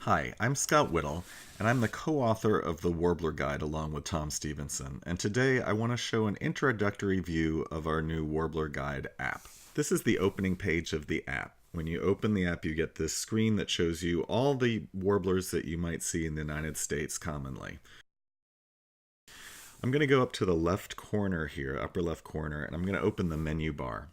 Hi, I'm Scott Whittle, and I'm the co-author of the Warbler Guide along with Tom Stevenson, and today I want to show an introductory view of our new Warbler Guide app. This is the opening page of the app. When you open the app, you get this screen that shows you all the warblers that you might see in the United States commonly. I'm going to go up to the left corner here, upper left corner, and I'm going to open the menu bar.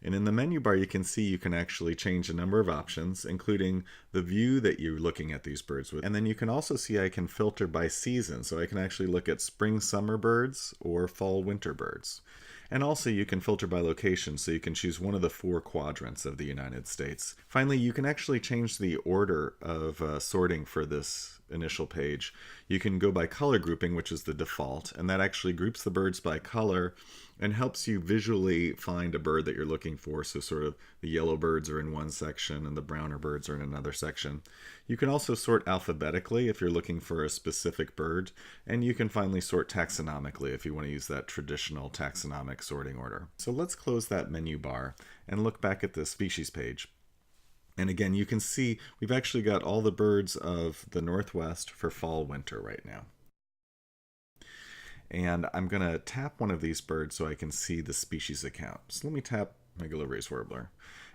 And in the menu bar, you can see you can actually change a number of options, including the view that you're looking at these birds with. And then you can also see I can filter by season, so I can actually look at spring, summer birds or fall, winter birds. And also you can filter by location, so you can choose one of the 4 quadrants of the United States. Finally, you can actually change the order of sorting for this initial page. You can go by color grouping, which is the default, and that actually groups the birds by color and helps you visually find a bird that you're looking for. So sort of the yellow birds are in one section and the browner birds are in another section. You can also sort alphabetically if you're looking for a specific bird, and you can finally sort taxonomically if you want to use that traditional taxonomic sorting order. So let's close that menu bar and look back at the species page. And again, you can see we've actually got all the birds of the Northwest for fall, winter right now. And I'm going to tap one of these birds so I can see the species account. So let me tap Megalorays warbler.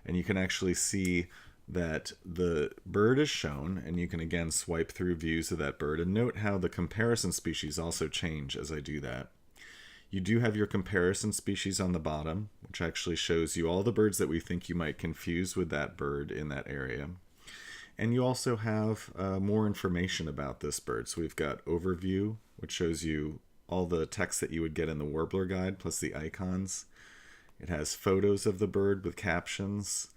And you can actually see that the bird is shown, and you can again swipe through views of that bird. And note how the comparison species also change as I do that. You do have your comparison species on the bottom, which actually shows you all the birds that we think you might confuse with that bird in that area. And you also have more information about this bird. So we've got overview, which shows you all the text that you would get in the Warbler Guide, plus the icons. It has photos of the bird with captions.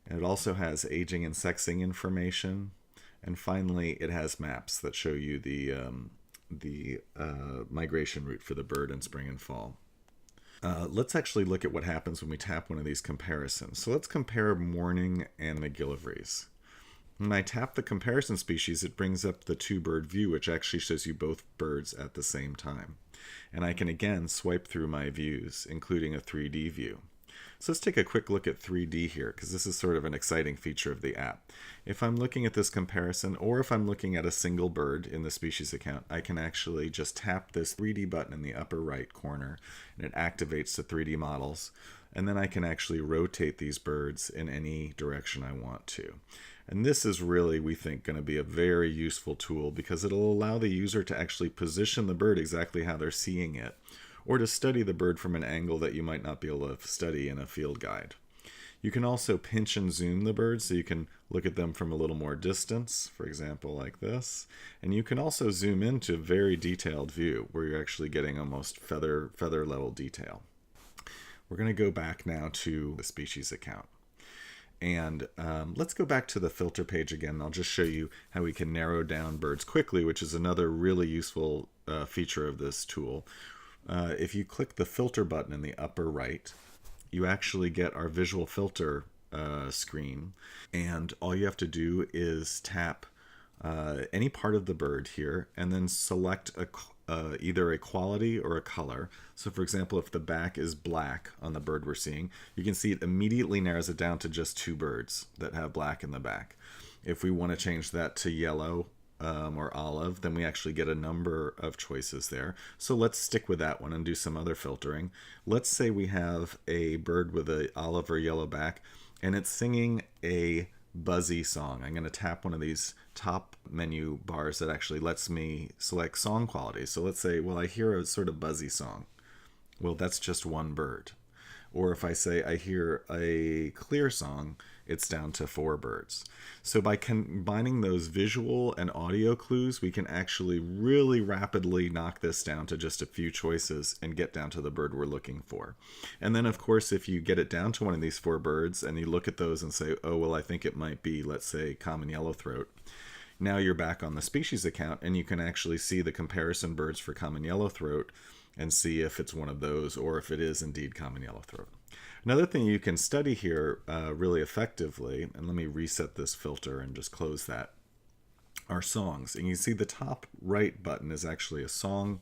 And it also has aging and sexing information. And finally, it has maps that show you the migration route for the bird in spring and fall. Let's actually look at what happens when we tap one of these comparisons. So let's compare mourning and McGillivrays. When I tap the comparison species, it brings up the 2-bird view, which actually shows you both birds at the same time. And I can again swipe through my views, including a 3D view. So let's take a quick look at 3D here, because this is sort of an exciting feature of the app. If I'm looking at this comparison, or if I'm looking at a single bird in the species account, I can actually just tap this 3D button in the upper right corner, and it activates the 3D models. And then I can actually rotate these birds in any direction I want to. And this is really, we think, going to be a very useful tool, because it'll allow the user to actually position the bird exactly how they're seeing it, or to study the bird from an angle that you might not be able to study in a field guide. You can also pinch and zoom the birds, so you can look at them from a little more distance, for example like this. And you can also zoom into a very detailed view where you're actually getting almost feather level detail. We're going to go back now to the species account. And let's go back to the filter page again. I'll just show you how we can narrow down birds quickly, which is another really useful feature of this tool. If you click the filter button in the upper right, you actually get our visual filter screen, and all you have to do is tap any part of the bird here and then select either a quality or a color. So for example, if the back is black on the bird we're seeing, you can see it immediately narrows it down to just 2 birds that have black in the back. If we want to change that to yellow or olive, then we actually get a number of choices there. So let's stick with that one and do some other filtering. Let's say we have a bird with an olive or yellow back, and it's singing a buzzy song. I'm going to tap one of these top menu bars that actually lets me select song quality. So let's say, well, I hear a sort of buzzy song. Well, that's just 1 bird. Or if I say I hear a clear song, it's down to 4 birds. So by combining those visual and audio clues, we can actually really rapidly knock this down to just a few choices and get down to the bird we're looking for. And then of course, if you get it down to one of these 4 birds and you look at those and say, oh, well, I think it might be, let's say, common yellowthroat. Now you're back on the species account, and you can actually see the comparison birds for common yellowthroat and see if it's one of those or if it is indeed common yellowthroat. Another thing you can study here really effectively, and let me reset this filter and just close that, are songs. And you see the top right button is actually a song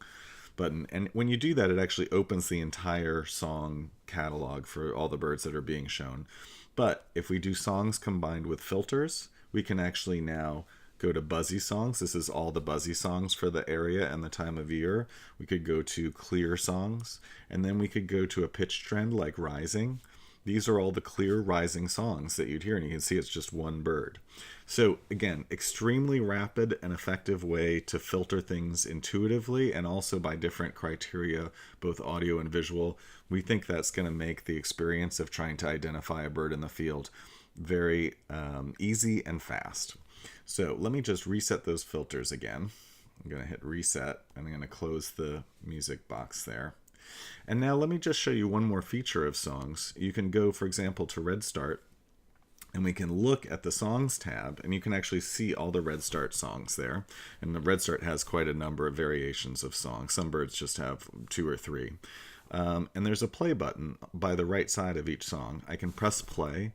button. And when you do that, it actually opens the entire song catalog for all the birds that are being shown. But if we do songs combined with filters, we can actually now go to buzzy songs. This is all the buzzy songs for the area and the time of year. We could go to clear songs, and then we could go to a pitch trend like rising. These are all the clear rising songs that you'd hear, and you can see it's just one bird. So again, extremely rapid and effective way to filter things intuitively and also by different criteria, both audio and visual. We think that's going to make the experience of trying to identify a bird in the field very easy and fast. So let me just reset those filters again. I'm going to hit reset, and I'm going to close the music box there. And now let me just show you one more feature of songs. You can go, for example, to Red Start, and we can look at the Songs tab, and you can actually see all the Red Start songs there. And the Red Start has quite a number of variations of songs. Some birds just have 2 or 3. And there's a play button by the right side of each song. I can press play,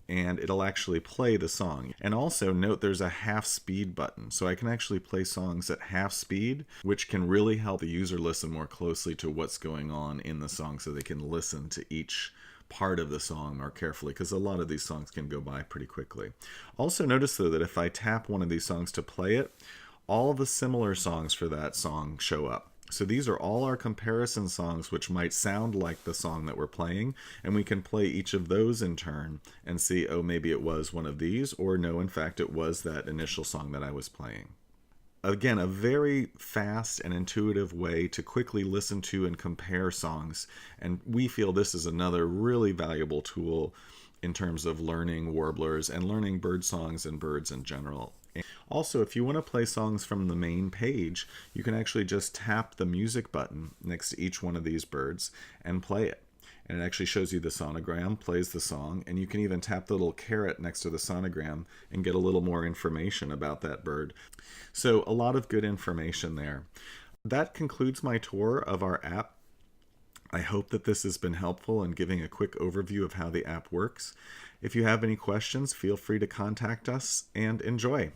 and it'll actually play the song. And also note there's a half speed button, so I can actually play songs at half speed, which can really help the user listen more closely to what's going on in the song, so they can listen to each part of the song more carefully, because a lot of these songs can go by pretty quickly. Also notice though that if I tap one of these songs to play it, all the similar songs for that song show up. So these are all our comparison songs which might sound like the song that we're playing, and we can play each of those in turn and see, oh, maybe it was one of these, or no, in fact, it was that initial song that I was playing. Again, a very fast and intuitive way to quickly listen to and compare songs, and we feel this is another really valuable tool in terms of learning warblers and learning bird songs and birds in general. Also, if you want to play songs from the main page, you can actually just tap the music button next to each one of these birds and play it. And it actually shows you the sonogram, plays the song, and you can even tap the little caret next to the sonogram and get a little more information about that bird. So a lot of good information there. That concludes my tour of our app. I hope that this has been helpful in giving a quick overview of how the app works. If you have any questions, feel free to contact us, and enjoy.